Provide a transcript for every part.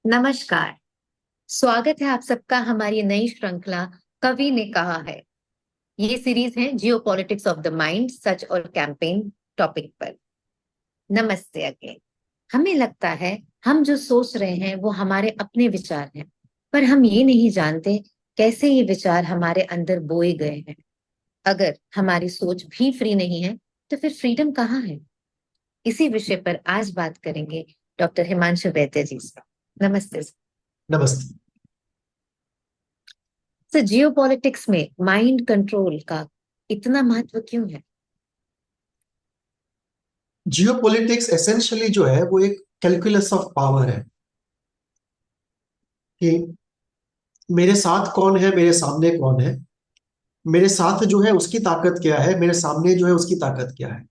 नमस्कार। स्वागत है आप सबका हमारी नई श्रृंखला कवि ने कहा है। ये सीरीज है geopolitics of the mind, सच और कैंपेन टॉपिक पर। नमस्ते अगेन। हमें लगता है हम जो सोच रहे हैं वो हमारे अपने विचार हैं, पर हम ये नहीं जानते कैसे ये विचार हमारे अंदर बोए गए हैं। अगर हमारी सोच भी फ्री नहीं है तो फिर फ्रीडम कहाँ है? इसी विषय पर आज बात करेंगे डॉक्टर हिमांशु वैद्य जी से। नमस्ते। नमस्ते। तो जियो पॉलिटिक्स में माइंड कंट्रोल का इतना महत्व क्यों है? जियोपॉलिटिक्स एसेंशियली जो है वो एक कैलकुलस ऑफ पावर है कि मेरे साथ कौन है, मेरे सामने कौन है, मेरे साथ जो है उसकी ताकत क्या है, मेरे सामने जो है उसकी ताकत क्या है।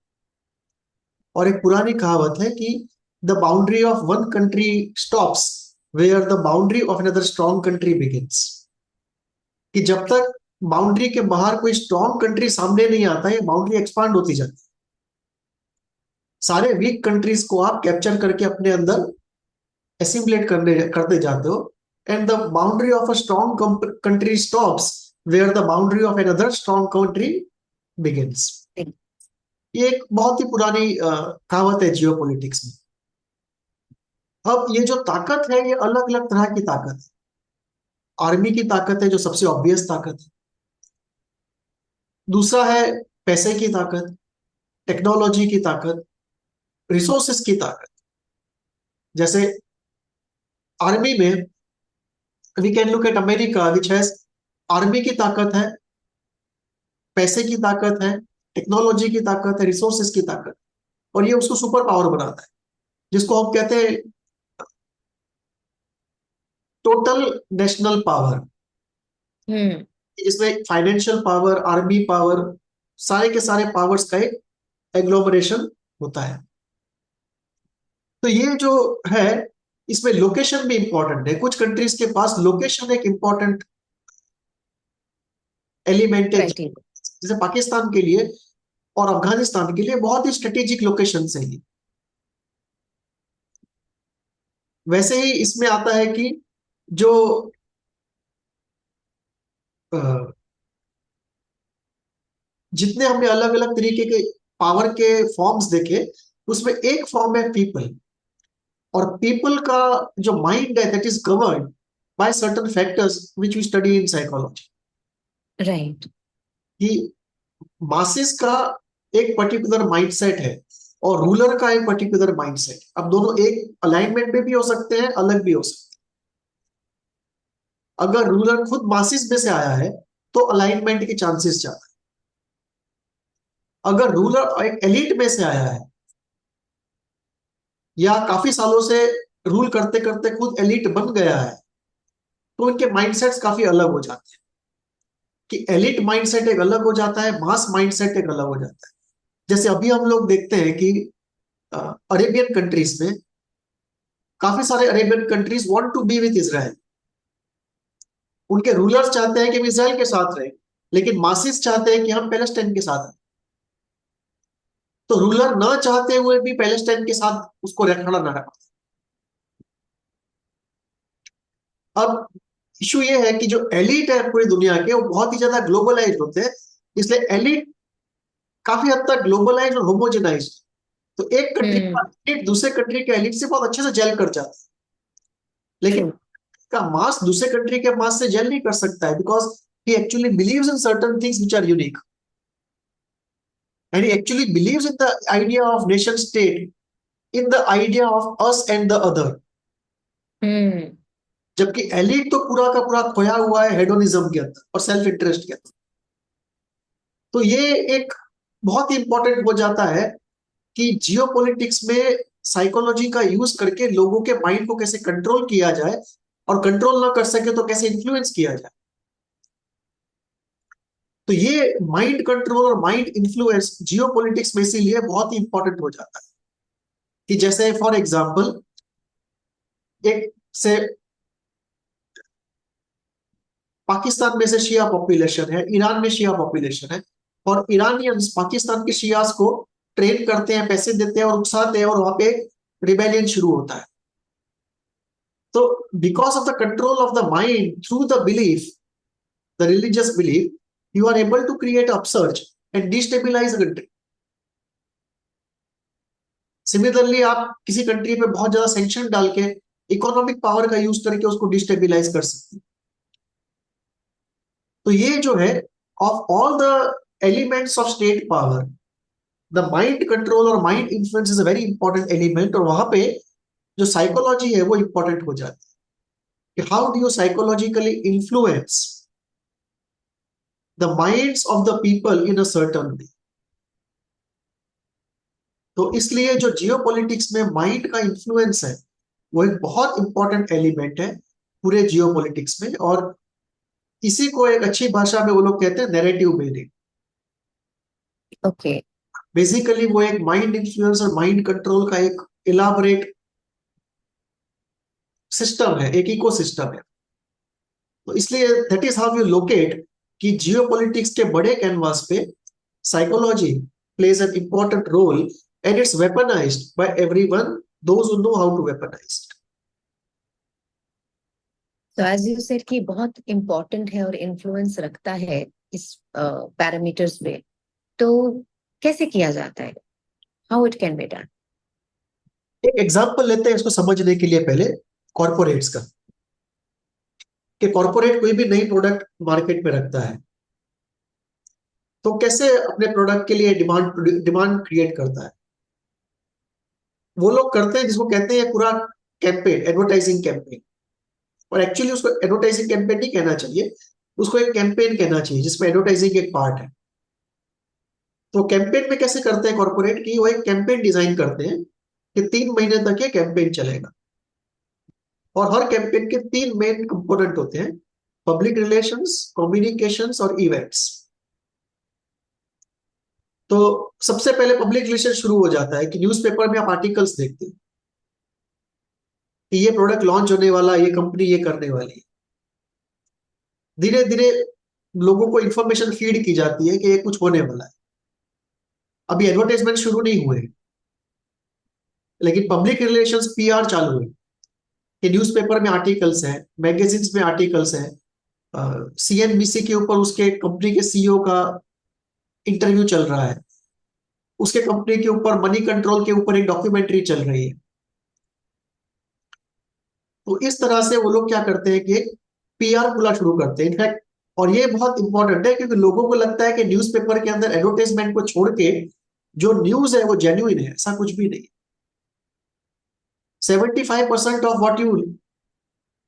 और एक पुरानी कहावत है कि the boundary of one country stops where the boundary of another strong country begins. कि जब तक बाउंड्री के बाहर कोई स्ट्रॉन्ग कंट्री सामने नहीं आता है, बाउंड्री एक्सपांड होती जाती है। सारे वीक कंट्रीज को आप कैप्चर करके अपने अंदर एसिमुलेट करने करते जाते हो, and the boundary of a strong country stops where the boundary of another strong country begins. ये एक बहुत ही पुरानी कहावत है जियो पॉलिटिक्स में। अब ये जो ताकत है ये अलग अलग तरह की ताकत है। आर्मी की ताकत है जो सबसे ऑब्वियस ताकत है। दूसरा है पैसे की ताकत, टेक्नोलॉजी की ताकत, रिसोर्सेस की ताकत। जैसे आर्मी में we can look at America which has army की ताकत है, पैसे की ताकत है, टेक्नोलॉजी की ताकत है, रिसोर्सेज की ताकत। और ये उसको सुपर पावर बनाता है, जिसको हम कहते हैं टोटल नेशनल पावर। हम्म। इसमें फाइनेंशियल पावर, आर्मी पावर, सारे के सारे पावर्स का एक एग्लोमरेशन होता है। तो ये जो है, इसमें लोकेशन भी इंपॉर्टेंट है। कुछ कंट्रीज के पास लोकेशन एक इंपॉर्टेंट एलिमेंट है। क्राइटेरिया। जैसे पाकिस्तान के लिए और अफगानिस्तान के लिए बहुत ही स्ट्रेटेजिक लोकेशन है ये। वैसे ही इसमें आता है कि जो अ, जितने हमने अलग अलग तरीके के पावर के फॉर्म्स देखे, उसमें एक फॉर्म है पीपल। और पीपल का जो माइंड है that is governed by certain factors which we study in psychology. Right. कि मासेस का एक पर्टिकुलर माइंडसेट है और रूलर का एक पर्टिकुलर माइंडसेट। अब दोनों एक अलाइनमेंट में भी हो सकते हैं, अलग भी हो सकते हैं। अगर रूलर खुद मासेस में से आया है तो अलाइनमेंट के चांसेस ज्यादा है। अगर रूलर एक एलिट में से आया है या काफी सालों से रूल करते करते खुद एलिट बन गया है, तो उनके माइंडसेट्स काफी अलग हो जाते हैं। कि एलिट माइंडसेट एक अलग हो जाता है, मास माइंडसेट एक अलग हो जाता है। जैसे अभी हम लोग देखते हैं कि अरेबियन कंट्रीज में काफी सारे Arabian countries want to be with Israel. उनके रूलर्स चाहते हैं कि हम इसराइल के साथ रहें, लेकिन मासिस चाहते हैं कि हम पैलेस्टाइन के साथ रहें। तो रूलर ना चाहते हुए भी पैलेस्टाइन के साथ उसको रखना ना रखा। अब इशू ये है कि जो एलिट है पूरी दुनिया के, वो बहुत ही ज्यादा ग्लोबलाइज होते हैं। इसलिए एलिट काफी हद तक ग्लोबलाइज और होमोजेनाइज। तो एक कंट्री का हम्म। एलिट दूसरे कंट्री के एलिट से बहुत अच्छे से जेल कर जाता है, लेकिन ट्रू। का मास दूसरे कंट्री के मास से जेल नहीं कर सकता है, because he actually believes in certain things which are unique, and he actually believes in the idea of nation state, in the idea of us and the other. Hmm. जबकि elite तो पूरा का पूरा खोया हुआ है हेडोनिज्म के अंदर और सेल्फ इंटरेस्ट के अंदर। तो ये एक बहुत ही इंपॉर्टेंट हो जाता है कि जियोपॉलिटिक्स में साइकोलॉजी का यूज करके लोगों के माइंड को कैसे कंट्रोल किया जाए, और कंट्रोल ना कर सके तो कैसे इन्फ्लुएंस किया जाए। तो ये माइंड कंट्रोल और माइंड इन्फ्लुएंस जियोपॉलिटिक्स में इसीलिए बहुत ही इंपॉर्टेंट हो जाता है। कि जैसे फॉर एग्जांपल, एक से पाकिस्तान में से शिया पॉपुलेशन है, ईरान में शिया पॉपुलेशन है, और ईरानियंस पाकिस्तान के शियास को ट्रेन करते हैं, पैसे देते हैं और उकसाते हैं, और वहां पे रिबेलियन शुरू होता है। तो because of the control of the mind through the belief, the religious belief, you are able to create upsurge and destabilize country. Similarly आप किसी कंट्री पे बहुत ज्यादा सैंक्शन डाल के इकोनॉमिक पावर का यूज करके उसको डिस्टेबिलाइज कर सकते हैं। तो ये जो है, of all the elements of state power, the mind control और mind influence is a very important element. और वहां पे जो साइकोलॉजी है वो इंपॉर्टेंट हो जाती है कि how do you psychologically influence the minds of the people in a certain way. तो इसलिए जो जियोपॉलिटिक्स में माइंड का इन्फ्लुएंस है वो एक बहुत इंपॉर्टेंट एलिमेंट है पूरे जियोपॉलिटिक्स में। और इसी को एक अच्छी भाषा में वो लोग कहते हैं नैरेटिव बिल्डिंग। ओके। बेसिकली वो एक माइंड इन्फ्लुएंस और माइंड कंट्रोल का एक इलाबोरेट सिस्टम है, एक इकोसिस्टम है। तो इसलिए that is how you locate कि जियोपॉलिटिक्स के बड़े कैनवास पे psychology plays an important role and it's weaponised by everyone those who know how to weaponise it. तो एज यू सेड कि बहुत इम्पोर्टेंट है और इन्फ्लुएंस रखता है इस पैरामीटर्स पे, तो कैसे किया जाता है, how it can be done? एक एग्जांपल लेते हैं इसको समझने के लिए पहले कॉर्पोरेट्स का, कि कॉर्पोरेट कोई भी नई प्रोडक्ट मार्केट में रखता है तो कैसे अपने प्रोडक्ट के लिए डिमांड क्रिएट करता है। वो लोग करते हैं जिसको कहते हैं पूरा कैंपेन, एडवर्टाइजिंग कैंपेन। और एक्चुअली उसको एडवर्टाइजिंग कैंपेन नहीं कहना चाहिए, उसको एक कैंपेन कहना चाहिए जिसमें एडवर्टाइजिंग एक पार्ट है। तो कैंपेन में कैसे करते हैं कॉर्पोरेट की, वो एक कैंपेन डिजाइन करते हैं कि 3 महीने तक ये कैंपेन चलेगा। और हर कैंपेन के 3 मेन कंपोनेंट होते हैं, पब्लिक रिलेशंस, कम्युनिकेशंस और इवेंट्स। तो सबसे पहले पब्लिक रिलेशन शुरू हो जाता है कि न्यूज़पेपर में आप आर्टिकल्स देखते हैं कि ये प्रोडक्ट लॉन्च होने वाला, ये कंपनी ये करने वाली है। धीरे धीरे लोगों को इंफॉर्मेशन फीड की जाती है कि ये कुछ होने वाला है। अभी एडवर्टाइजमेंट शुरू नहीं हुए, लेकिन पब्लिक रिलेशंस पीआर चालू है कि न्यूज़पेपर में आर्टिकल्स हैं, मैगजीन्स में आर्टिकल्स हैं, सीएनबीसी के ऊपर उसके कंपनी के सीईओ का इंटरव्यू चल रहा है, उसके कंपनी के ऊपर मनी कंट्रोल के ऊपर एक डॉक्यूमेंट्री चल रही है। तो इस तरह से वो लोग क्या करते हैं कि एक पीआर खुला शुरू करते हैं। इनफैक्ट और ये बहुत इंपॉर्टेंट है क्योंकि लोगों को लगता है कि न्यूज़पेपर के अंदर एडवर्टाइजमेंट को छोड़ के जो न्यूज है वो जेन्युइन है। ऐसा कुछ भी नहीं। 75% of what you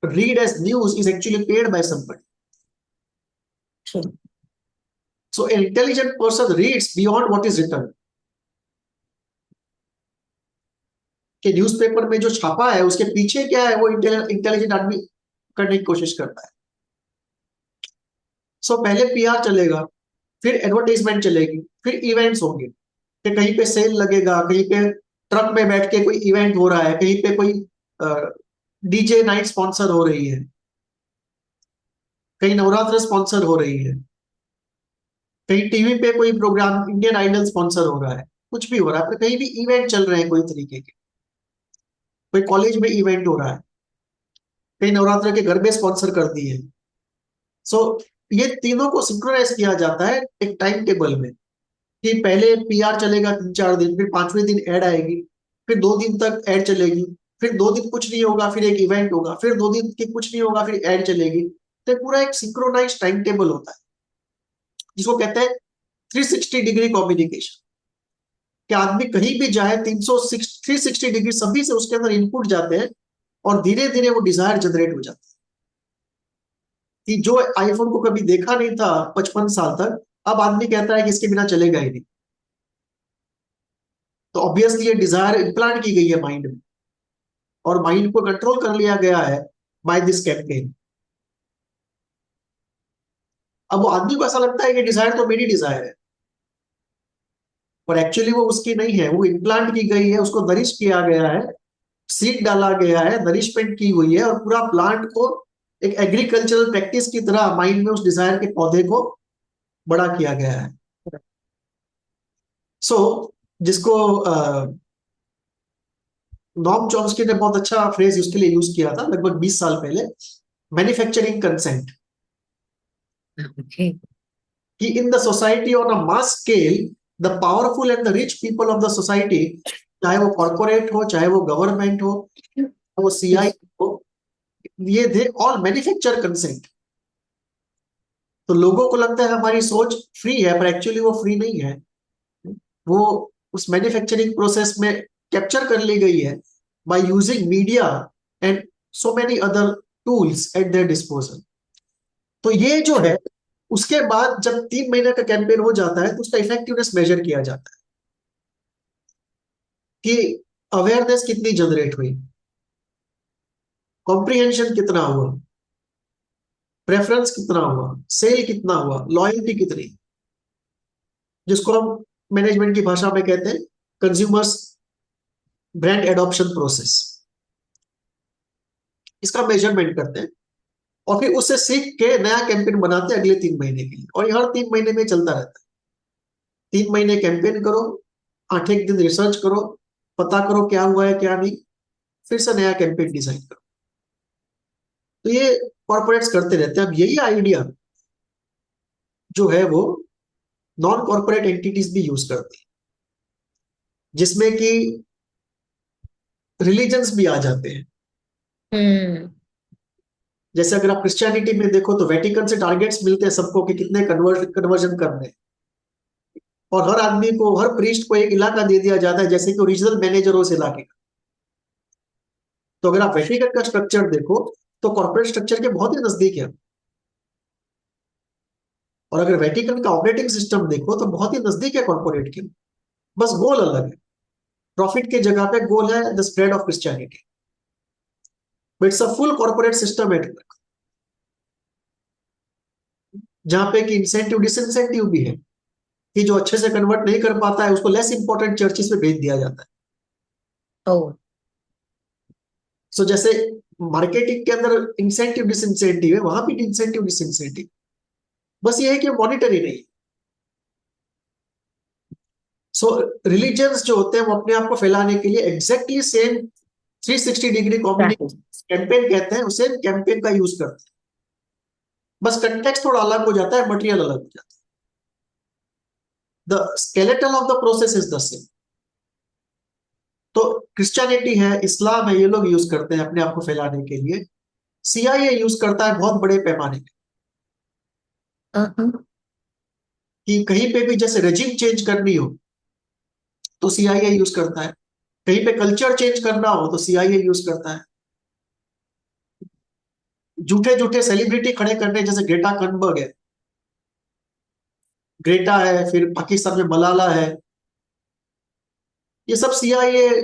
read as news is actually paid by somebody. True. So an intelligent person reads beyond what is written. कि न्यूज़पेपर में जो छापा है उसके पीछे क्या है वो इंटेलिजेंट आदमी करने की कोशिश करता है। सो पहले पीआर चलेगा, फिर एडवर्टाइजमेंट चलेगी, फिर इवेंट्स होंगे कि कहीं पे सेल लगेगा, कहीं पे ट्रक में बैठ के कोई इवेंट हो रहा है, कहीं पे कोई डीजे नाइट स्पॉन्सर हो रही है, कहीं नवरात्र स्पॉन्सर हो रही है, कहीं टीवी पे कोई प्रोग्राम इंडियन आइडल स्पॉन्सर हो रहा है, कुछ भी हो रहा है, कहीं भी इवेंट चल रहे हैं कोई तरीके के, कोई कॉलेज में इवेंट हो रहा है, कहीं नवरात्र के गरबे स्पॉन्सर कर दिए। सो ये तीनों को सिंक्रोनाइज किया जाता है एक टाइम टेबल में कि पहले पीआर चलेगा 3-4 दिन, फिर 5वें दिन ऐड आएगी, फिर 2 दिन तक ऐड चलेगी, फिर 2 दिन कुछ नहीं होगा, फिर एक इवेंट होगा, फिर 2 दिन के कुछ नहीं होगा, फिर ऐड चलेगी। तो पूरा एक सिंक्रोनाइज टाइम टेबल होता है जिसको कहते हैं 360 डिग्री कम्युनिकेशन। कि आदमी कहीं भी जाए 360 डिग्री सभी से उसके अंदर इनपुट जाते हैं और धीरे धीरे वो डिजायर जनरेट हो जाता है। कि जो आईफोन को कभी देखा नहीं था 55 साल तक, अब आदमी कहता है कि इसके बिना चलेगा ही नहीं। तो ऑब्वियसली ये डिजायर इम्प्लांट की गई है माइंड में और माइंड को कंट्रोल कर लिया गया है बाय दिस कैंपेन। अब वो आदमी को ऐसा लगता है कि डिजायर तो मेरी डिजायर है, पर एक्चुअली वो उसकी नहीं है, वो इम्प्लांट की गई है, उसको नरिश किया गया है, सीड डाला गया है, नरिशमेंट की हुई है और पूरा प्लांट को एक एग्रीकल्चरल प्रैक्टिस की तरह माइंड में उस डिजायर के पौधे को बड़ा किया गया है। सो जिसको नॉम चॉम्स्की ने बहुत अच्छा फ्रेज उसके लिए यूज किया था लगभग 20 साल पहले, मैन्युफैक्चरिंग कंसेंट, ओके। कि in the society on a mass scale the powerful and the rich people of the society, चाहे वो कॉर्पोरेट हो, चाहे वो गवर्नमेंट हो, वो सीआई हो, ये दे ऑल मैन्युफैक्चर कंसेंट। तो लोगों को लगता है हमारी सोच फ्री है, पर एक्चुअली वो फ्री नहीं है। वो उस मैन्युफैक्चरिंग प्रोसेस में कैप्चर कर ली गई है by using media and so many other tools eight there disposal. तो ये जो है, उसके बाद जब 3 महीने का कैंपेन हो जाता है तो उसका इफेक्टिवनेस मेजर किया जाता है कि अवेयरनेस कितनी जनरेट हुई, कॉम्प्रिहेंशन कितना हुआ, प्रेफरेंस कितना हुआ, सेल कितना हुआ, लॉयल्टी कितनी, जिसको हम मैनेजमेंट की भाषा में कहते हैं कंज्यूमर्स ब्रांड एडॉप्शन प्रोसेस। इसका मेजरमेंट करते हैं और फिर उससे सीख के नया कैंपेन बनाते हैं अगले 3 महीने के लिए, और ये हर 3 महीने में चलता रहता है। 3 महीने कैंपेन करो, 8 एक दिन रिसर्च करो, पता करो क्या हुआ है क्या नहीं, फिर से नया कैंपेन डिजाइन करो। तो ये कॉर्पोरेट्स करते रहते हैं। अब यही आइडिया जो है वो नॉन कॉर्पोरेट एंटिटीज भी यूज करती है, जिसमें कि रिलीजन्स भी आ जाते हैं। हम्म। जैसे अगर आप क्रिश्चियनिटी में देखो तो वेटिकन से टारगेट्स मिलते हैं सबको कि कितने कन्वर्जन करने हैं। और हर आदमी को, हर प्रीस्ट को एक इलाका दे दिया जाता है जैसे कि ओरिजिनल मैनेजर हो उस इलाके का। तो अगर आप वेटिकन का स्ट्रक्चर देखो तो कॉर्पोरेट स्ट्रक्चर के बहुत ही नजदीक है। और अगर वेटिकन का ऑपरेटिंग सिस्टम देखो तो बहुत ही नजदीक है कॉर्पोरेट के। बस गोल अलग है। प्रॉफिट की जगह पे गोल है the spread of Christianity, but it's a full corporate system at work, जहां पे कि इंसेंटिव डिसइंसेंटिव भी है कि जो अच्छे से कन्वर्ट नहीं कर पाता है उसको लेस इंपॉर्टेंट चर्चेस में भेज दिया जाता है। ओ। सो जैसे मार्केटिंग के अंदर इंसेंटिव डिसइंसेंटिव है, वहां भी इंसेंटिव डिसइंसेंटिव, बस ये है कि मॉनिटरी नहीं। सो रिलीजन्स जो होते हैं वो अपने आप को फैलाने के लिए exactly same 360 degree Strategy. Communication campaign कहते हैं, उसे कैंपेन का यूज करते हैं। बस कंटेक्स्ट थोड़ा अलग हो जाता है, मटेरियल अलग हो जाता है, the skeleton of the process is the same. तो क्रिश्चियनिटी है, इस्लाम है, ये लोग यूज करते हैं अपने आप को फैलाने के लिए। सीआईए यूज करता है बहुत बड़े पैमाने पे, Uh-huh. कि कहीं पे भी जैसे रेजिम चेंज करनी हो तो सीआईए यूज करता है, कहीं पे कल्चर चेंज करना हो तो सीआईए यूज करता है। झूठे झूठे सेलिब्रिटी खड़े करने, जैसे ग्रेटा थनबर्ग है, ग्रेटा है, फिर पाकिस्तान में मलाला है, ये सब सीआईए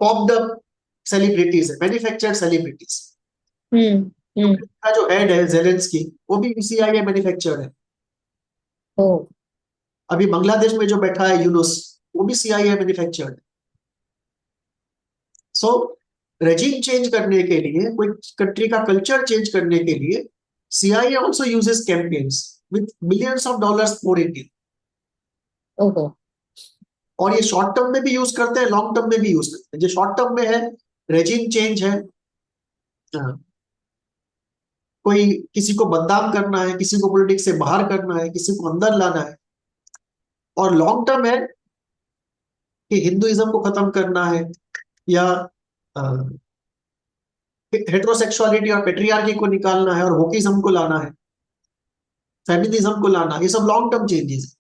पॉप्ड अप सेलिब्रिटीज है, मैन्युफैक्चर्ड सेलिब्रिटीज। हम्म। हम्म। का जो हेड है जेलेंस्की, वो भी सीआईए मैन्युफैक्चर्ड है। ओ। अभी बांग्लादेश में जो बैठा है यूनुस, वो भी सीआईए मैन्युफैक्चर्ड है। सो रेजिम चेंज करने के लिए, कोई कंट्री का कल्चर चेंज करने के लिए, CIA also uses campaigns with millions of dollars pour in. ओहो। और ये शॉर्ट टर्म में भी यूज करते हैं, लॉन्ग टर्म में भी यूज करते हैं। जो शॉर्ट टर्म में है, रेजिम चेंज है, हाँ, कोई किसी को बदनाम करना है, किसी को पॉलिटिक्स से बाहर करना है, किसी को अंदर लाना है। और लॉन्ग टर्म है कि हिंदुइज्म को खत्म करना है, या हेट्रोसेक्सुअलिटी और पेट्रियार्की को निकालना है, और वोकिज्म को लाना है, फेमिनिज्म को लाना है। ये सब लॉन्ग टर्म चेंजेस।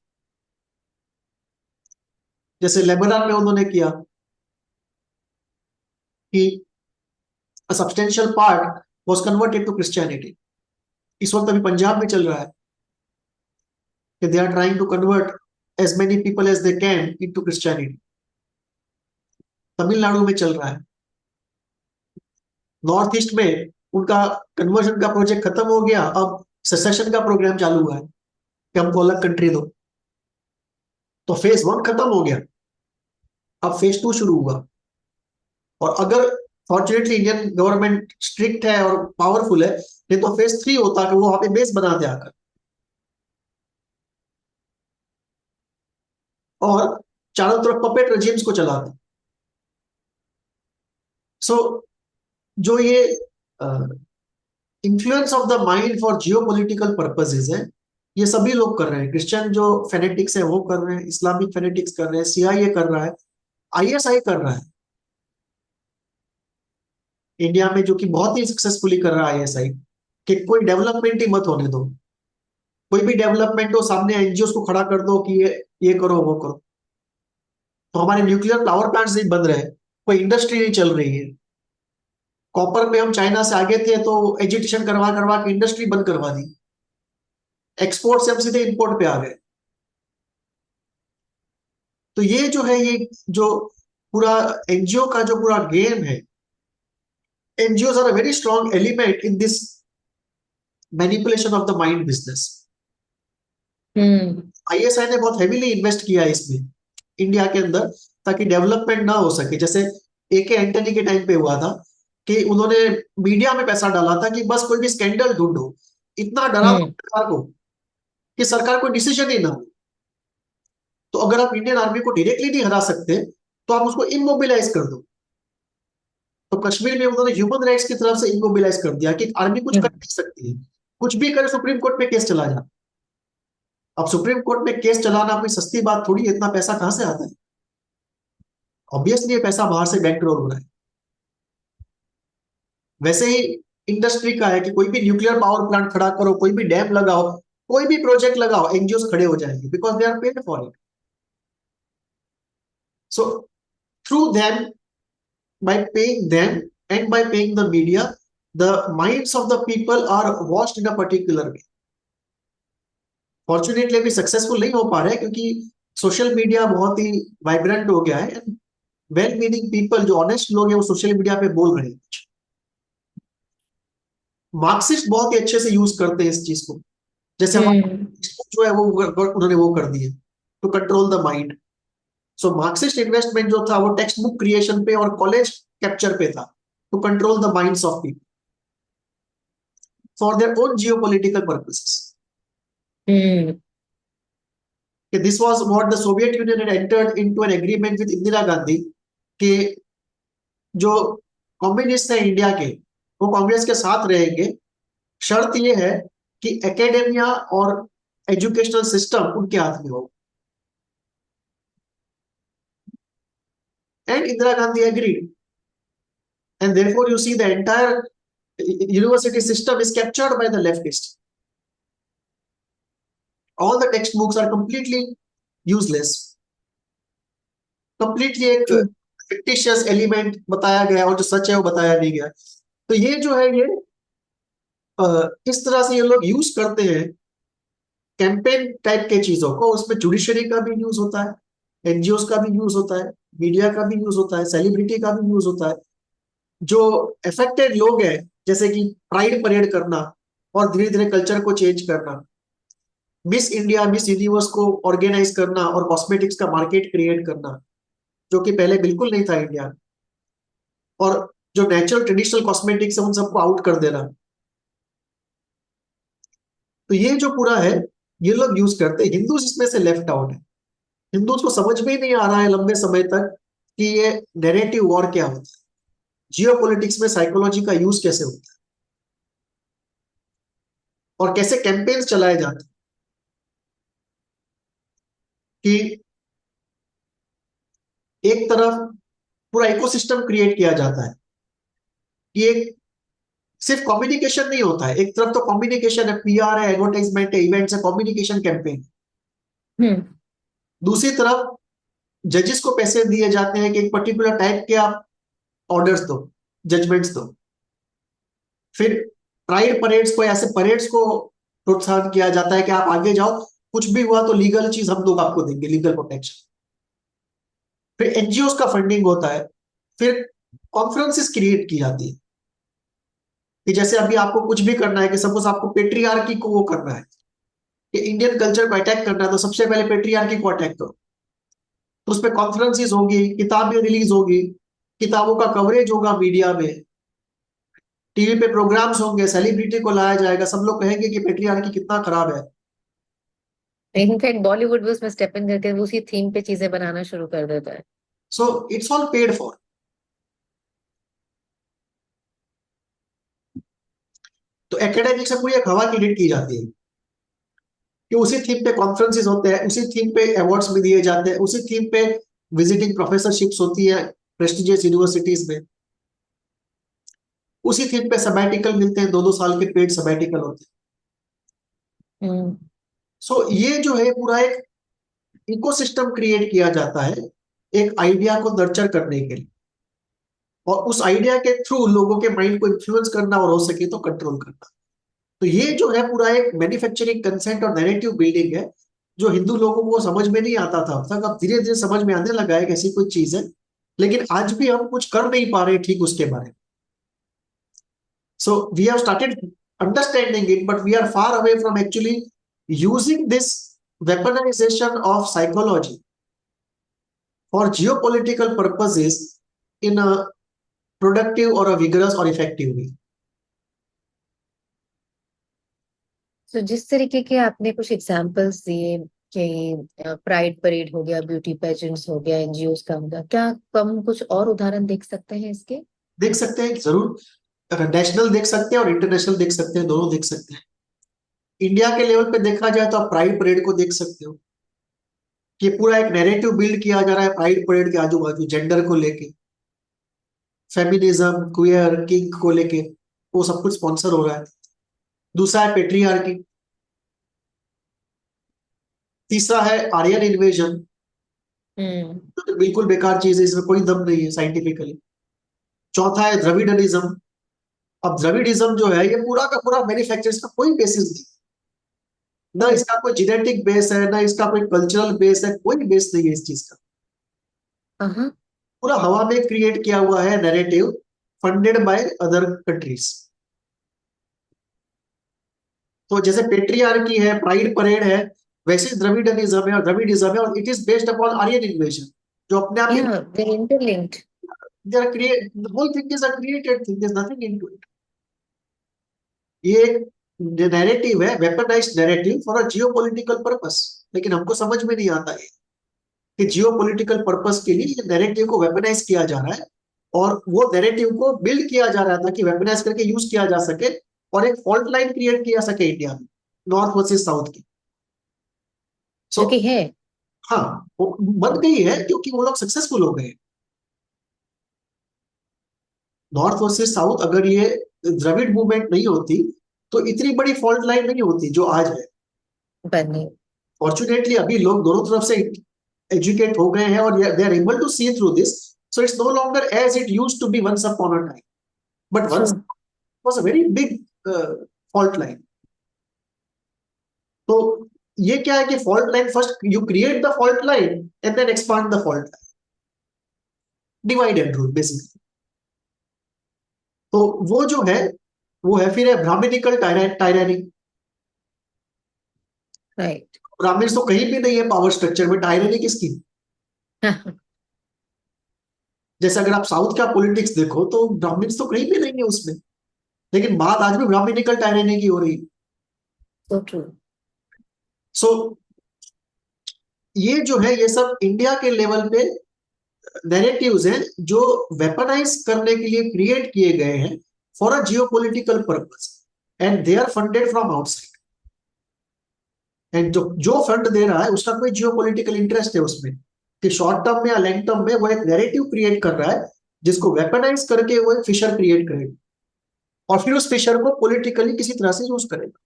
जैसे लेबनान में उन्होंने किया कि substantial part was converted to Christianity. इस वक्त अभी पंजाब में चल रहा है कि they are trying to convert as many people as they can into Christianity. Tamil Nadu में चल रहा है। नॉर्थ ईस्ट में उनका कन्वर्जन का प्रोजेक्ट खत्म हो गया, अब सेसेशन का प्रोग्राम चालू हुआ है कि हमको अलग कंट्री दो। तो फेज 1 खत्म हो गया, अब फेज 2 शुरू हुआ। और अगर फॉर्चुनेटली इंडियन गवर्नमेंट स्ट्रिक्ट है और पावरफुल है, नहीं तो फेज 3 होता कि वो वहां पे बेस बनाते आकर, और चारों तरफ पपेट रेजिम्स को चलाते। सो जो ये influence of the mind for geopolitical purposes है, ये सभी लोग कर रहे हैं। क्रिश्चियन जो फेनेटिक्स है वो कर रहे हैं, इस्लामिक फेनेटिक्स कर रहे हैं, सीआईए कर रहा है, आईएसआई कर रहा है इंडिया में, जो कि बहुत ही सक्सेसफुली कर रहा है आईएसआई, कि कोई डेवलपमेंट ही मत होने दो, कोई भी डेवलपमेंट हो सामने एनजीओ को खड़ा कर दो कि ये करो वो करो। तो हमारे न्यूक्लियर पावर प्लांट्स नहीं बन रहे, कोई इंडस्ट्री नहीं चल रही है। कॉपर पे हम चाइना से आगे थे तो एजुटेशन करवा करवा के इंडस्ट्री बंद करवा दी, एक्सपोर्ट से हम सीधे इंपोर्ट पे आ गए। तो ये जो है, ये जो पूरा एनजीओ का जो पूरा गेम है, NGO are a very strong element in this manipulation of the mind business. Hmm. ISI ने बहुत हेवीली इन्वेस्ट किया है इसमें इंडिया के अंदर, ताकि डेवलपमेंट ना हो सके। जैसे एके एंटनी के टाइम पे हुआ था कि उन्होंने मीडिया में पैसा डाला था कि बस कोई भी स्कैंडल ढूंढो, इतना डरा दो हम्म। सरकार को कि सरकार कोई डिसीजन ही ना हो। तो अगर आप इंडियन आर्मी को डायरेक्टली नहीं हरा सकते तो आप उसको इमोबिलाइज कर दो। तो कश्मीर में उन्होंने ह्यूमन राइट्स की तरफ से इमोबिलाइज कर दिया कि आर्मी कुछ कर हम्म। नहीं सकती है, कुछ भी करे सुप्रीम कोर्ट में केस चला जा। अब सुप्रीम कोर्ट में केस चलाना कोई सस्ती बात थोड़ी है, इतना पैसा कहां से आता है? ऑब्वियसली ये पैसा बाहर से बैंक रोल हो रहा है। वैसे ही इंडस्ट्री का है कि कोई भी न्यूक्लियर पावर प्लांट खड़ा करो, कोई भी डैम लगाओ, कोई भी प्रोजेक्ट लगाओ, एनजीओ खड़े हो जाएंगे because they are paid for it. So through them, by paying them and by paying the media, the minds of the people are washed in a particular way. Fortunately अभी successful नहीं हो पा रहे हैं क्योंकि सोशल मीडिया बहुत ही vibrant हो गया है। वेल मीनिंग पीपल, जो ऑनेस्ट लोग हैं, वो सोशल मीडिया पे बोल रहे हैं। मार्क्सिस्ट बहुत ही अच्छे से यूज करते हैं इस चीज को। जैसे हमारा हम्म। जो है वो उन्होंने वो कर दिए to control the mind. So Marxist investment जो था वो टेक्स्ट बुक क्रिएशन पे और कॉलेज कैप्चर पे था, to control the minds of people for their own geopolitical purposes. Hmm. This was what the Soviet Union had entered into an agreement with Indira Gandhi कि जो communist है India के, वो कांग्रेस के साथ रहेंगे। शर्त ये है कि एकेडेमिया और एजुकेशनल सिस्टम उनके हाथ में हो। And Indira Gandhi agreed, and therefore you see the entire university system is captured by the leftists. All the textbooks are completely useless, completely एक True. fictitious एलिमेंट बताया गया और जो सच है वो बताया नहीं गया। तो ये जो है, ये किस तरह से ये लोग यूज करते हैं कैंपेन टाइप के चीजों को। उसमें जुडिशरी का भी यूज होता है, एनजीओ का भी यूज होता है, मीडिया का भी यूज होता है, सेलिब्रिटी का भी यूज होता है। जो अफेक्टेड लोग हैं, जैसे कि प्राइड परेड करना और धीरे धीरे कल्चर को चेंज करना, मिस इंडिया मिस यूनिवर्स को ऑर्गेनाइज करना और कॉस्मेटिक्स का मार्केट क्रिएट करना, जो कि पहले बिल्कुल नहीं था इंडिया में। और जो नेचुरल ट्रेडिशनल कॉस्मेटिक्स है उन सबको आउट कर देना। तो ये जो पूरा है, ये लोग यूज करते हैं। हिंदूज इसमें से लेफ्ट आउट है। हिंदूज को समझ में ही नहीं आ रहा है लंबे समय तक कि ये नैरेटिव वॉर क्या होता है, जियो पॉलिटिक्स में साइकोलॉजी का यूज कैसे होता है और कैसे कैंपेन्स चलाए जाते हैं कि एक तरफ पूरा इकोसिस्टम क्रिएट किया जाता है कि एक सिर्फ कम्युनिकेशन नहीं होता है। एक तरफ तो कम्युनिकेशन है, पीआर है, एडवर्टाइजमेंट है, इवेंट्स है, कम्युनिकेशन कैंपेन। हम्म। दूसरी तरफ जजेस को पैसे दिए जाते हैं कि एक पर्टिकुलर टाइप के आप ऑर्डर्स दो, जजमेंट्स दो। फिर प्राइड परेड्स को, ऐसे परेड्स को प्रोत्साहन किया जाता है कि आप आगे जाओ, कुछ भी हुआ तो लीगल चीज हम लोग आपको देंगे, लीगल प्रोटेक्शन। फिर एनजीओ का फंडिंग होता है। फिर कॉन्फ्रेंसेस क्रिएट की जाती है कि जैसे अभी आपको कुछ भी करना है, कि सपोज आपको पेट्रियार्की को वो करना है, कि इंडियन कल्चर को अटैक करना है, तो सबसे पहले पेट्रियार्की को अटैक करो। तो उसमें कॉन्फ्रेंसेस होगी, किताबें रिलीज होगी, किताबों का कवरेज होगा मीडिया में, टीवी पे प्रोग्राम्स होंगे, सेलिब्रिटी को लाया जाएगा, सब लोग कहेंगे कि पेट्रियार्की कितना खराब है। इनफैक्ट बॉलीवुड भी उसमें स्टेप इन करके उसी थीम पे चीजें बनाना शुरू कर देता है। So it's all paid for. तो एकेडमिक से पूरी एक हवा क्रिएट की जाती है कि उसी थीम पे कॉन्फ्रेंसेस होते हैं, उसी थीम पे अवार्ड्स भी दिए जाते हैं, उसी थीम पे विजिटिंग प्रोफेसरशिप्स होती है प्रेस्टिजियस यूनिवर्सिटीज में, उसी थीम पे सबैटिकल मिलते हैं, 2-2 साल के पेड सबैटिकल होते हैं। हम्म। सो ये जो है पूरा एक इकोसिस्टम क्रिएट किया जाता है एक आइडिया को नर्चर करने के लिए, और उस आइडिया के थ्रू लोगों के माइंड को इन्फ्लुएंस करना और हो सके तो कंट्रोल करना। तो ये जो है पूरा एक मैन्युफैक्चरिंग कंसेंट और नैरेटिव बिल्डिंग है, जो हिंदू लोगों को समझ में नहीं आता था अब तक, अब धीरे धीरे समझ में आने लगा है कि ऐसी कोई चीज है, लेकिन आज भी हम कुछ कर नहीं पा रहे ठीक उसके बारे में। So we have started understanding it, but we are far away from actually using this weaponization of psychology for geopolitical purposes in a productive or a vigorous or effective way. तो जिस तरीके के आपने कुछ एग्जांपल्स दिए कि pride parade हो गया, ब्यूटी पेजेंट्स हो गया, एनजीओज का हो गया, क्या हम कुछ और उदाहरण देख सकते हैं इसके? देख सकते हैं जरूर, नेशनल देख सकते हैं और इंटरनेशनल देख सकते हैं, दोनों देख सकते हैं। इंडिया के लेवल पे देखा जाए तो आप प्राइड परेड को देख सकते हो कि पूरा एक नैरेटिव बिल्ड किया जा रहा है प्राइड परेड के आजू बाजू, जेंडर को लेके, फेमिनिज्म, क्वियर, किंग को लेके, वो सब कुछ स्पॉन्सर हो रहा है। दूसरा है पेट्रियार्की, तीसरा है आर्यन इन्वेजन, हम्म। तो बिल्कुल बेकार चीज है, इसमें कोई दम नहीं है साइंटिफिकली। चौथा है द्रविडनिज्म। अब द्रविडिज्म जो है ये पूरा का पूरा मैन्युफैक्चर, इसका कोई बेसिस नहीं, ना इसका कोई जेनेटिक बेस है, ना इसका कोई कल्चरल बेस है, कोई बेस नहीं है इस चीज का। हाँ। पूरा हवा में क्रिएट किया हुआ है narrative, funded by other countries. तो जैसे पेट्रियार्की है, प्राइड परेड है, वैसे द्रविडनिज्म है और द्रविडिज्म है, और it is based upon Aryan invasion, जो अपने आप या they interlinked. they are create the whole thing is a created thing, there's nothing into it। ये एक नैरेटिव है, weaponised narrative for a geopolitical purpose, लेकिन हमको समझ में नहीं आता है कि जियोपॉलिटिकल पर्पस के लिए ये नैरेटिव को वेपनाइज किया जा रहा है, और वो नैरेटिव को बिल्ड किया जा रहा था कि वेपनाइज करके यूज किया जा सके और एक फॉल्ट लाइन क्रिएट किया सके इंडिया में, नॉर्थ वर्सेस साउथ की। सो जो कि है। हाँ, वो बन गई है क्योंकि वो लोग सक्सेसफुल हो गए। नॉर्थ वर्सेस साउथ, अगर ये द्रविड़ मूवमेंट नहीं होती तो इतनी बड़ी फॉल्ट लाइन नहीं होती जो आज है। बने। फॉर्चुनेटली अभी लोग दोनों तरफ से एजुकेट हो गए हैं और they are able to see through this, so it's no longer as it used to be once upon a time, but true. Once was a very big fault line. तो ये क्या है कि fault line, first you create the fault line and then expand the fault line, divide and rule basically. तो वो जो है वो है फिर है ब्राह्मणिकल टायरानी। राइट। ब्राह्मण तो कहीं भी नहीं है पावर स्ट्रक्चर में, टायरानी किसकी? जैसे अगर आप साउथ का पॉलिटिक्स देखो तो ब्राह्मण्स तो कहीं भी नहीं है उसमें, लेकिन बात आज भी ब्राह्मणिकल टायरानी की हो रही। So true. सो ये जो है ये सब इंडिया के लेवल पे नैरेटिव्स हैं जो वेपनाइज करने के लिए क्रिएट किए गए हैं for a geopolitical purpose, and they are funded from outside. And जो जो फंड दे रहा है उसका कोई जियोपॉलिटिकल इंटरेस्ट है उसमें, कि शॉर्ट टर्म में या लॉन्ग टर्म में वो एक नैरेटिव क्रिएट कर रहा है जिसको वेपनाइज करके वो एक फिशर क्रिएट करेगा, और फिर उस फिशर को पॉलिटिकली किसी तरह से यूज करेगा।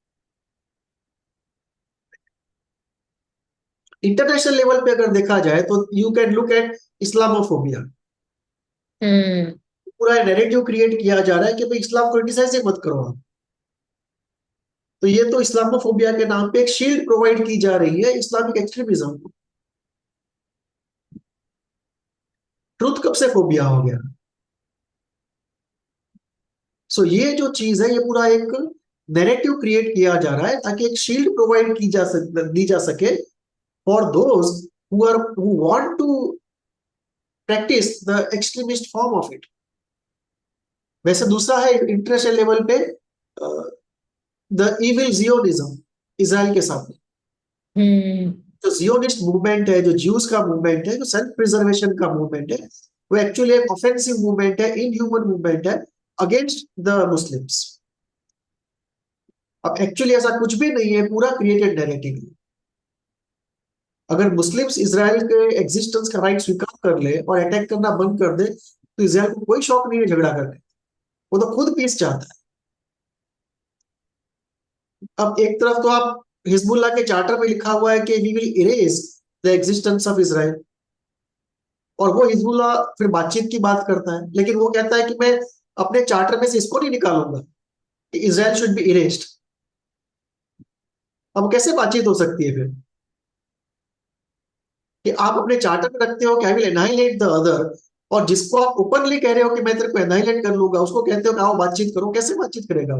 इंटरनेशनल लेवल पे अगर देखा जाए तो you can look at Islamophobia. Hmm. पूरा नैरेटिव क्रिएट किया जा रहा है कि भाई इस्लाम को क्रिटिसाइज मत करो आप। तो ये तो इस्लामोफोबिया के नाम पे एक शील्ड प्रोवाइड की जा रही है इस्लामिक एक्सट्रीमिज्म को। ट्रुथ कब से फोबिया हो गया? सो ये जो चीज है ये पूरा एक नैरेटिव क्रिएट किया जा रहा है ताकि एक शील्ड प्रोवाइड दी जा सके for those who want to practice the extremist form of it. वैसे दूसरा है इंटरनेशनल लेवल पे द इविल जियोनिज्म, इसराइल के साथ में। हम्म। जो जियोनिस्ट मूवमेंट है, जो ज्यूज का मूवमेंट है, जो सेल्फ प्रिजर्वेशन का मूवमेंट है, वो एक्चुअली एक ऑफेंसिव मूवमेंट है, इनह्यूमन मूवमेंट है अगेंस्ट द मुस्लिम्स। अब एक्चुअली ऐसा कुछ भी नहीं है, पूरा क्रिएटेड नैरेटिव है। अगर मुस्लिम्स इसराइल के एग्जिस्टेंस का राइट स्वीकार कर ले और अटैक करना बंद कर दे, तो इसराइल को कोई शौक नहीं है झगड़ा करने, वो तो खुद पीस चाहता है। अब एक तरफ तो आप हिजबुल्लाह के चार्टर में लिखा हुआ है कि we will erase the existence of Israel, और वो हिजबुल्लाह फिर बातचीत की बात करता है, लेकिन वो कहता है कि मैं अपने चार्टर में से इसको नहीं निकालूंगा कि इसराइल शुड बी इरेज्ड। अब कैसे बातचीत हो सकती है फिर, कि आप अपने चार्टर में रखते हो कि आई विल एनाहिलेट द अदर, और जिसको आप ओपनली कह रहे हो कि मैं तेरे को एनाहिलेट कर लूंगा, उसको कहते हो कि आओ बातचीत करो, कैसे बातचीत करेगा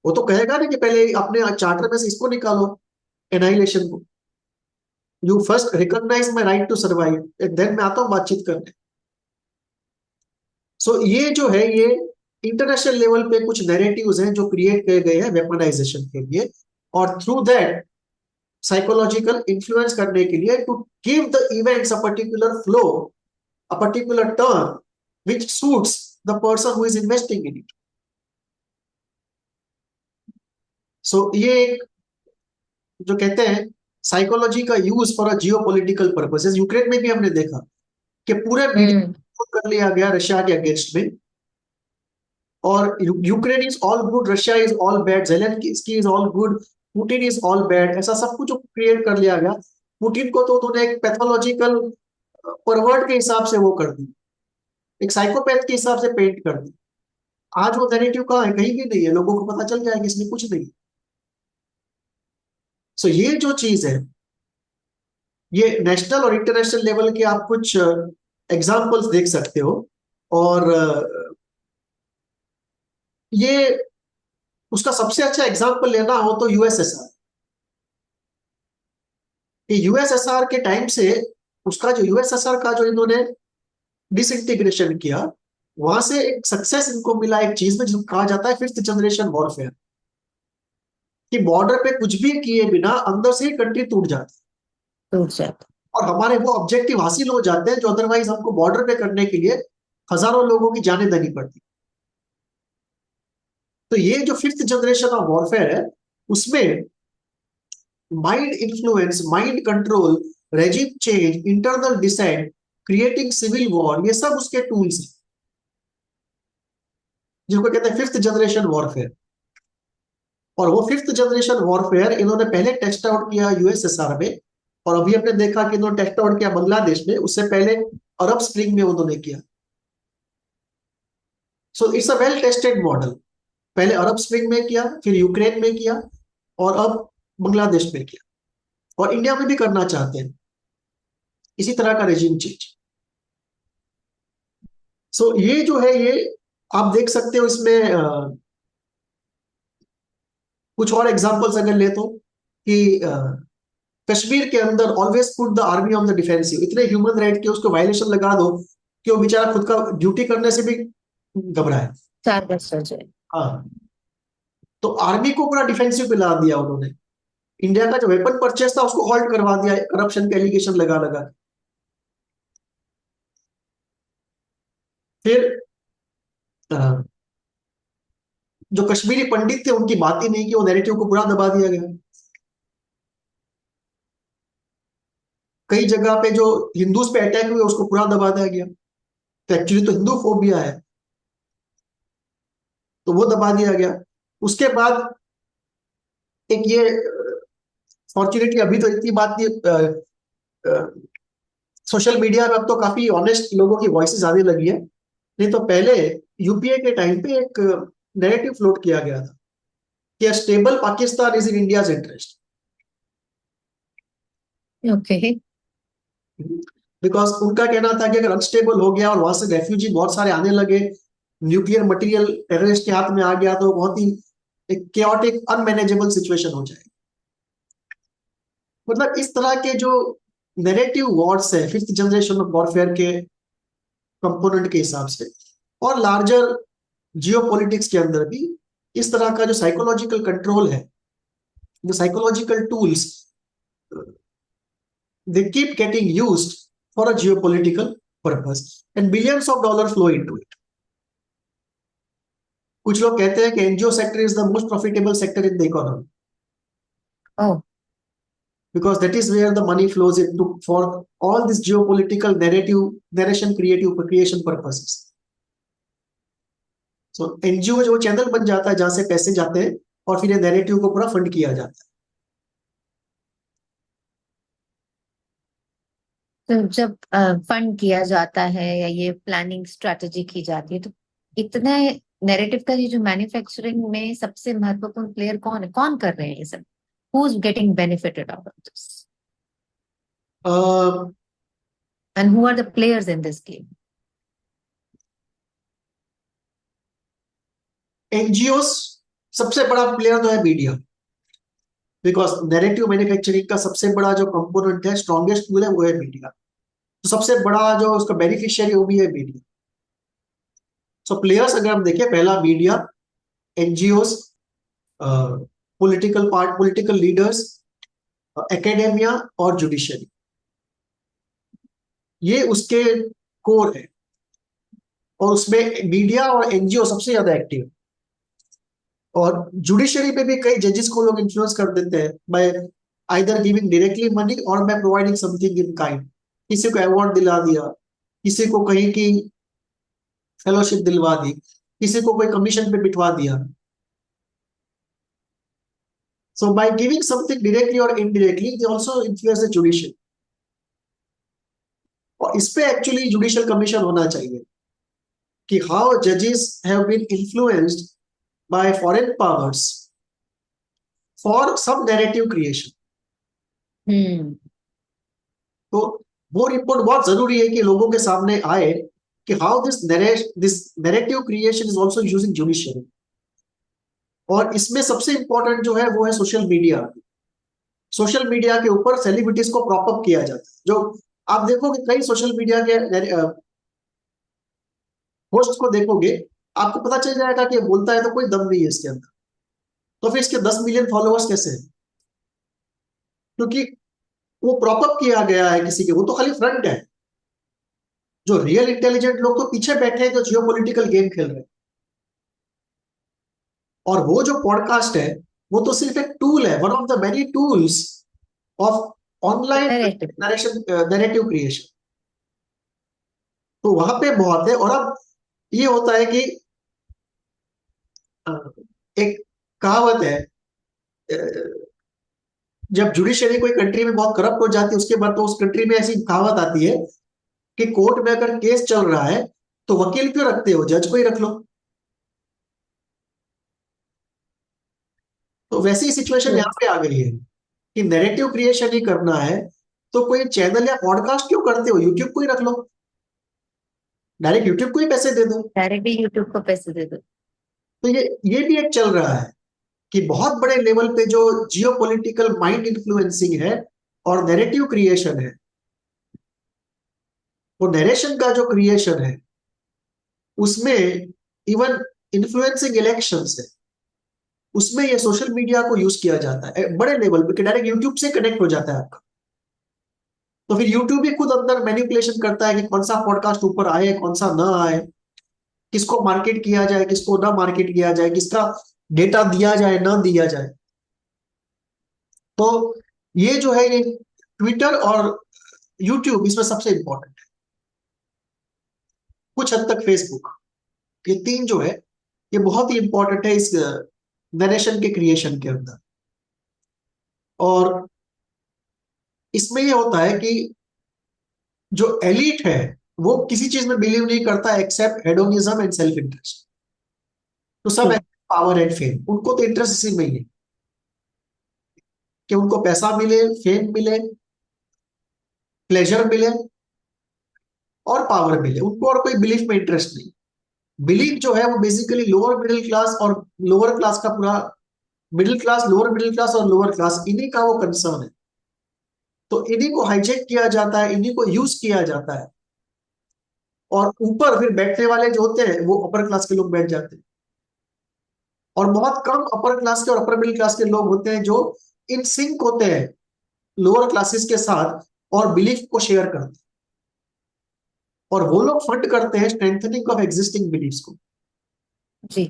वो तो कहेगा ना कि पहले अपने चार्टर में से इसको निकालो, एनाहिलेशन को। You first recognise my right to survive, then मैं आता हूं बातचीत करने। सो ये जो है, ये इंटरनेशनल लेवल पे कुछ नैरेटिव्स हैं जो क्रिएट किए गए हैं वेपनाइजेशन के लिए, और थ्रू दैट साइकोलॉजिकल इन्फ्लुएंस करने के लिए, to give the events a particular flow, a particular term which suits the person who is investing in it. So ये एक जो कहते हैं साइकोलॉजी का use for a geo political purposes, Ukraine में भी हमने देखा कि पूरे मीडिया कर लिया गया रशिया के अगेंस्ट में, और Ukraine is all good, Russia is all bad, Zelensky is all good, Putin is all bad, ऐसा सब कुछ क्रिएट कर लिया गया। पुतिन को तो उन्होंने एक पैथोलॉजिकल परवर्ट के हिसाब से वो कर दी, एक साइकोपैथ के हिसाब से पेंट कर दी। आज वो नैरेटिव कहाँ है? कहीं भी नहीं है, लोगों को पता चल जाएगा इसमें कुछ नहीं। सो ये जो चीज है, ये नेशनल और इंटरनेशनल लेवल के आप कुछ एग्जाम्पल्स देख सकते हो, और ये उसका सबसे अच्छा एग्जाम्पल लेना हो तो यूएसएसआर, कि यूएसएसआर के टाइम से उसका जो यूएसएसआर का जो इन्होंने डिसइंटीग्रेशन किया, वहां से एक सक्सेस इनको मिला एक चीज में जिसको कहा जाता है फिफ्थ जनरेशन वॉरफेयर, कि बॉर्डर पे कुछ भी किए बिना अंदर से ही कंट्री टूट जाती है, और हमारे वो ऑब्जेक्टिव हासिल हो जाते हैं जो अदरवाइज हमको बॉर्डर पे करने के लिए हजारों लोगों की जानें देनी पड़ती। तो ये जो फिफ्थ जनरेशन ऑफ वॉरफेयर है, उसमें mind influence, mind control, regime change, internal dissent, creating civil war, ये सब उसके टूल्स हैं जिनको कहते हैं फिफ्थ जनरेशन वॉरफेयर। और वो फिफ्थ जनरेशन वॉरफेयर इन्होंने पहले टेस्ट आउट किया यूएसएसआर में, और अभी हमने देखा कि इन्होंने टेस्ट आउट किया बांग्लादेश में, उससे पहले अरब स्प्रिंग में उन्होंने किया। So it's a well tested model. पहले अरब स्प्रिंग में किया, फिर यूक्रेन में किया, और अब बांग्लादेश में किया, और इंडिया में भी करना चाहते हैं इसी तरह का रेजिम चेंज। सो ये जो है, ये आप देख सकते हो इसमें कुछ और एग्जांपल्स अगर ले तो, कि कश्मीर के अंदर always put the army on the defensive, इतने ह्यूमन राइट के उसको वायलेशन लगा दो कि वो बेचारा खुद का ड्यूटी करने से भी घबराए। हाँ, तो आर्मी को पूरा डिफेंसिव पे ला दिया उन्होंने। इंडिया का जो वेपन परचेस था उसको हॉल्ट करवा दिया करप्शन के एलिगेशन लगा लगा। फिर जो कश्मीरी पंडित थे उनकी बात ही नहीं की, वो नैरेटिव को पूरा दबा दिया गया। कई जगह पे जो हिंदूज पे अटैक हुए उसको पूरा दबा दिया गया, तो एक्चुअली तो हिंदू फोबिया है, तो वो दबा दिया गया। उसके बाद एक ये, फॉर्चुनेटली अभी तो इतनी बात नहीं, सोशल मीडिया में अब तो काफी ऑनेस्ट लोगों की वॉइसेस आने लगी है, नहीं तो पहले यूपीए के टाइम पे एक नैरेटिव फ्लोट किया गया था कि stable Pakistan is in India's interest. Okay. Because उनका कहना था कि अगर अनस्टेबल हो गया और वहां से रेफ्यूजी बहुत सारे आने लगे, न्यूक्लियर मटेरियल टेररिस्ट के हाथ में आ गया, तो बहुत ही एक केओटिक अनमैनेजेबल सिचुएशन हो जाएगी। मतलब इस तरह के जो नैरेटिव वॉर्स है फिफ्थ जनरेशन ऑफ वॉरफेयर के कंपोनेंट के हिसाब से, और लार्जर जियोपॉलिटिक्स के अंदर भी इस तरह का जो साइकोलॉजिकल कंट्रोल है, जो psychological tools, they keep getting used for a geopolitical purpose and billions of dollars flow into it. कुछ लोग कहते हैं कि NGO sector is the most profitable sector in the economy, Oh, because that is where the money flows into for all this geopolitical narration creation purposes. So NGO जो channel बन जाता है जहां से पैसे जाते हैं और फिर ये नैरेटिव को पूरा फंड किया जाता है। तो जब फंड किया जाता है या ये प्लानिंग स्ट्रेटजी की जाती है, तो इतने नैरेटिव का ये जो मैन्युफैक्चरिंग में सबसे महत्वपूर्ण प्लेयर कौन है, कौन कर रहे हैं ये सब? Who is getting benefited out of this and who are the players in this game? NGO सबसे बड़ा प्लेयर तो है मीडिया, बिकॉज नैरेटिव मैन्युफैक्चरिंग का सबसे बड़ा जो कंपोनेंट है, स्ट्रॉन्गेस्ट टूल है, वो है मीडिया। तो सबसे बड़ा जो उसका बेनिफिशियरी वो भी है मीडिया। सो प्लेयर्स अगर हम देखें, पहला media, NGO, political leaders, academia और जुडिशरी, ये उसके कोर है। और उसमें मीडिया और एनजीओ सबसे ज्यादा एक्टिव है। और जुडिशरी पे भी कई जजेस को लोग इन्फ्लुएंस कर देते हैं by either giving directly money और by providing something in kind. किसी को अवार्ड दिला दिया, किसी को कहीं की फेलोशिप दिलवा दी, किसी को कोई कमीशन पे बिठवा दिया। सो बाय गिविंग समथिंग डायरेक्टली और indirectly they also influence the judiciary. और इस पे एक्चुअली जुडिशियल कमीशन होना चाहिए कि हाउ जजेस have been influenced by foreign powers for some narrative creation. Hmm. तो वो रिपोर्ट बहुत जरूरी है कि लोगों के सामने आए कि how this narrative creation is also using judiciary. और इसमें सबसे इंपॉर्टेंट जो है वो है सोशल मीडिया। सोशल मीडिया के ऊपर सेलिब्रिटीज को प्रॉप अप किया जाता है। जो आप देखोगे कई सोशल मीडिया के पोस्ट को देखोगे, आपको पता चल जाएगा कि ये बोलता है तो कोई दम नहीं है इसके अंदर। तो फिर इसके 10 मिलियन फॉलोअर्स कैसे हैं? क्योंकि वो प्रॉप अप किया गया है किसी के, वो तो खाली फ्रंट है। जो रियल इंटेलिजेंट लोग तो पीछे बैठे हैं, जो जियो पॉलिटिकल गेम खेल रहे हैं। और वो जो पॉडकास्ट है वो तो सिर्फ एक टूल है, one of the many tools of online narrative creation. तो वहां पे बहुत है। और अब ये होता है कि एक कहावत है, जब जुडिशरी कोई कंट्री में बहुत करप्ट हो जाती है उसके बाद तो उस कंट्री में ऐसी कहावत आती है कि कोर्ट में अगर केस चल रहा है तो वकील क्यों रखते हो, जज को ही रख लो। तो वैसी सिचुएशन यहाँ पे आ गई है कि नैरेटिव क्रिएशन ही करना है तो कोई चैनल या पॉडकास्ट क्यों करते हो, यूट्यूब को ही रख लो, डायरेक्ट यूट्यूब को ही पैसे दे दो। डायरेक्टली यूट्यूब को पैसे दे दो। तो ये भी एक चल रहा है कि बहुत बड़े लेवल पे जो जियो पॉलिटिकल माइंड इन्फ्लुएंसिंग है और नैरेटिव क्रिएशन है, वो नरेशन का जो क्रिएशन है उसमें इवन इन्फ्लुएंसिंग इलेक्शंस है, उसमें ये सोशल मीडिया को यूज किया जाता है बड़े लेवल पे, डायरेक्ट यूट्यूब से कनेक्ट हो जाता है आपका। तो फिर यूट्यूब भी खुद अंदर मैनिपुलेशन करता है कि कौन सा पॉडकास्ट ऊपर आए कौन सा ना आए, किसको मार्केट किया जाए किसको ना मार्केट किया जाए, किसका डेटा दिया जाए ना दिया जाए। तो ये जो है ये ट्विटर और यूट्यूब इसमें सबसे इंपॉर्टेंट है, कुछ हद तक फेसबुक, ये तीन जो है ये बहुत ही इंपॉर्टेंट है इस नरेशन के क्रिएशन के अंदर। और इसमें ये होता है कि जो एलिट है वो किसी चीज में बिलीव नहीं करता except hedonism and self interest. तो सब पावर एंड फेम, उनको तो इंटरेस्ट इसी में ही है कि उनको पैसा मिले, फेम मिले, प्लेजर मिले और पावर मिले, उनको और कोई बिलीफ में इंटरेस्ट नहीं। बिलीफ जो है वो बेसिकली लोअर मिडिल क्लास और लोअर क्लास का पूरा, middle class, lower middle class और लोअर क्लास, इन्हीं का वो कंसर्न है। तो इन्हीं को हाईजेक किया जाता है, इन्हीं को यूज किया जाता है। और ऊपर फिर बैठने वाले जो होते हैं वो अपर क्लास के लोग बैठ जाते हैं। और बहुत कम अपर क्लास के और अपर मिडिल क्लास के लोग होते हैं जो इन सिंक होते हैं लोअर क्लासेस के साथ और बिलीफ को शेयर करते हैं। और वो लोग फंड करते हैं स्ट्रेंथनिंग ऑफ एग्जिस्टिंग बिलीफ्स को। जी।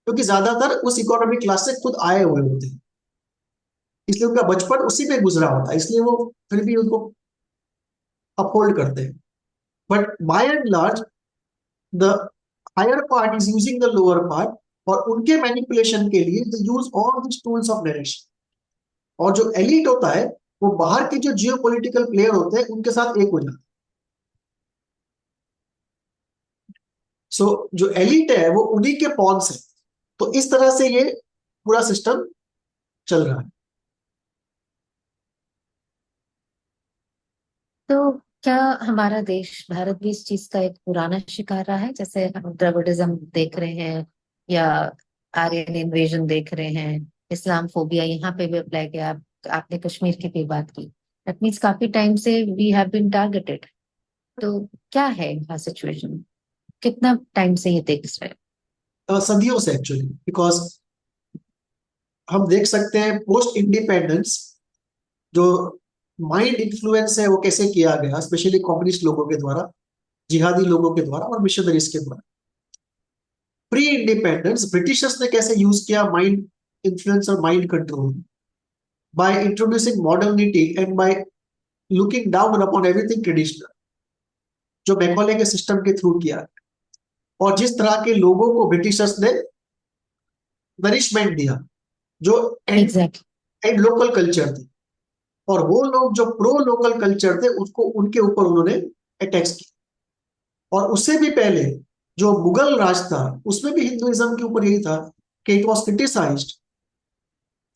क्योंकि ज्यादातर उस इकोनॉमिक क्लास से खुद आए हुए होते हैं, इसलिए उनका बचपन उसी में गुजरा होता है, इसलिए वो फिर भी उनको अपहोल्ड करते हैं। But by and large the higher part is using the lower part, और उनके मैनिपुलेशन के लिए they use all this tools of narration. और जो एलिट होता है वो बाहर के जो जियो पॉलिटिकल प्लेयर होते हैं उनके साथ एक हो जाता है। सो जो एलिट है वो उन्हीं के पॉन्स है। तो इस तरह से ये पूरा सिस्टम चल रहा है। तो क्या हमारा देश भारत भी इस चीज का एक पुराना शिकार रहा है, जैसे हम द्रविडिज्म देख रहे हैं या आर्यन इन्वेजन देख रहे हैं, इस्लाम फोबिया यहाँ पे भी अप्लाई किया, आपने कश्मीर की भी बात की। दैट मीन्स काफी टाइम से वी हैव बीन टारगेटेड। तो क्या है यहाँ सिचुएशन, कितना टाइम से ये देख रहे हैं? सदियों से एक्चुअली, बिकॉज हम देख सकते हैं पोस्ट इंडिपेंडेंस जो माइंड इन्फ्लुएंस है वो कैसे किया गया, स्पेशली कम्युनिस्ट लोगों के द्वारा, जिहादी लोगों के द्वारा और मिशनरीज के द्वारा। प्री इंडिपेंडेंस ब्रिटिशर्स ने कैसे यूज किया माइंड इन्फ्लुएंस और mind control, by introducing modernity and by looking down upon everything traditional, जो मैकॉले के सिस्टम के थ्रू किया। और जिस तरह के लोगों को ब्रिटिशर्स ने नरिशमेंट दिया जो and exactly. And local culture थे, और वो लोग जो प्रो लोकल कल्चर थे उसको उनके ऊपर उन्होंने अटैक्स किया। और उससे भी पहले जो मुगल राज था उसमें भी हिंदुइज्म के ऊपर यही था कि it was criticised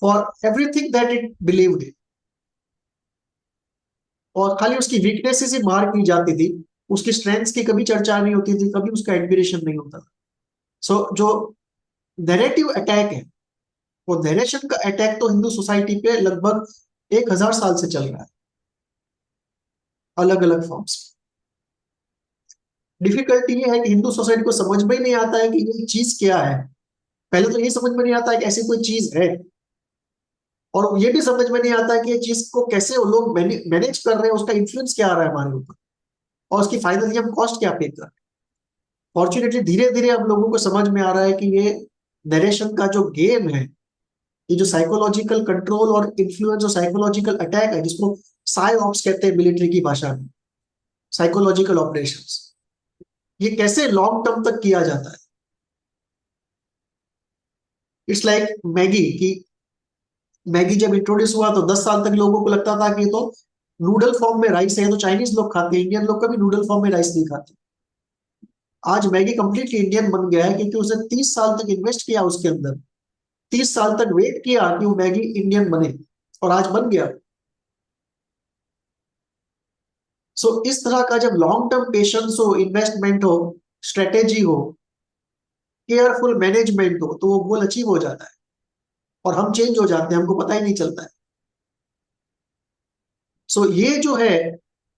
for everything that it believed in, और खाली उसकी वीकनेसेस ही मार की जाती थी, उसकी स्ट्रेंथ्स की कभी चर्चा नहीं होती थी, कभी उसका एडमिरेशन नहीं होता था। सो जो नैरेटिव अटैक है, वो नरेशन का अटैक तो हिंदू सोसाइटी पे लगभग 1000 साल से चल रहा है, अलग अलग फॉर्म्स। डिफिकल्टी ये है कि हिंदू सोसाइटी को समझ में ही नहीं आता है कि ये चीज क्या है। पहले तो ये समझ में नहीं आता है कि ऐसी कोई चीज है, और ये भी समझ में नहीं आता है कि ये चीज को कैसे वो लोग मैनेज कर रहे हैं, उसका इन्फ्लुएंस क्या आ रहा है हमारे ऊपर, और उसकी फाइनली हम कॉस्ट क्या पे कर रहे हैं। फॉर्चुनेटली धीरे धीरे हम लोगों को समझ में आ रहा है कि ये नरेशन का जो गेम है, ये जो साइकोलॉजिकल कंट्रोल और इन्फ्लुएंस और साइकोलॉजिकल अटैक है, जिसको साइ ऑप्स कहते हैं मिलिट्री की भाषा में, साइकोलॉजिकल ऑपरेशंस, ये कैसे लॉन्ग टर्म तक किया जाता है। इट्स लाइक मैगी की, मैगी जब इंट्रोड्यूस हुआ तो 10 साल तक लोगों को लगता था कि ये तो नूडल फॉर्म में राइस है, तो चाइनीज लोग खाते हैं, इंडियन लोग कभी नूडल फॉर्म में राइस नहीं खाते। आज मैगी कंप्लीटली इंडियन बन गया है क्योंकि उसने 30 साल तक इन्वेस्ट किया उसके अंदर, 30 साल तक वेट किया कि वो मैगी इंडियन बने, और आज बन गया। सो इस तरह का जब लॉन्ग टर्म पेशेंस हो, इन्वेस्टमेंट हो, स्ट्रेटेजी हो, केयरफुल मैनेजमेंट हो, तो वो गोल अचीव हो जाता है, और हम चेंज हो जाते हैं, हमको पता ही नहीं चलता है। सो ये जो है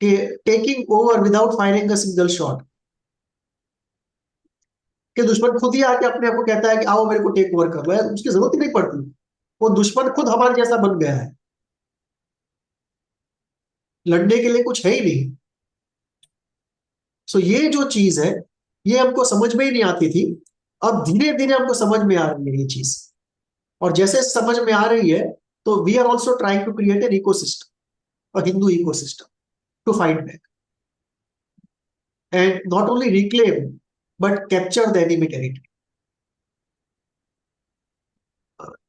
कि taking over without firing a single shot, कि दुश्मन खुद ही आके अपने आप को कहता है कि आओ मेरे को टेक ओवर कर लो, यार उसकी जरूरत ही नहीं पड़ती, वो दुश्मन खुद हमारे जैसा बन गया है, लड़ने के लिए कुछ है ही नहीं। सो ये जो चीज है ये हमको समझ में ही नहीं आती थी, अब धीरे धीरे हमको समझ में आ रही है ये चीज। और जैसे समझ में आ रही है तो we are also trying to create an ecosystem, a Hindu ecosystem, to fight back and not only reclaim but capture the enemy territory.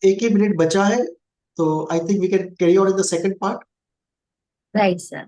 एक ही मिनट बचा है, तो I think we can carry on in the second part. Right sir.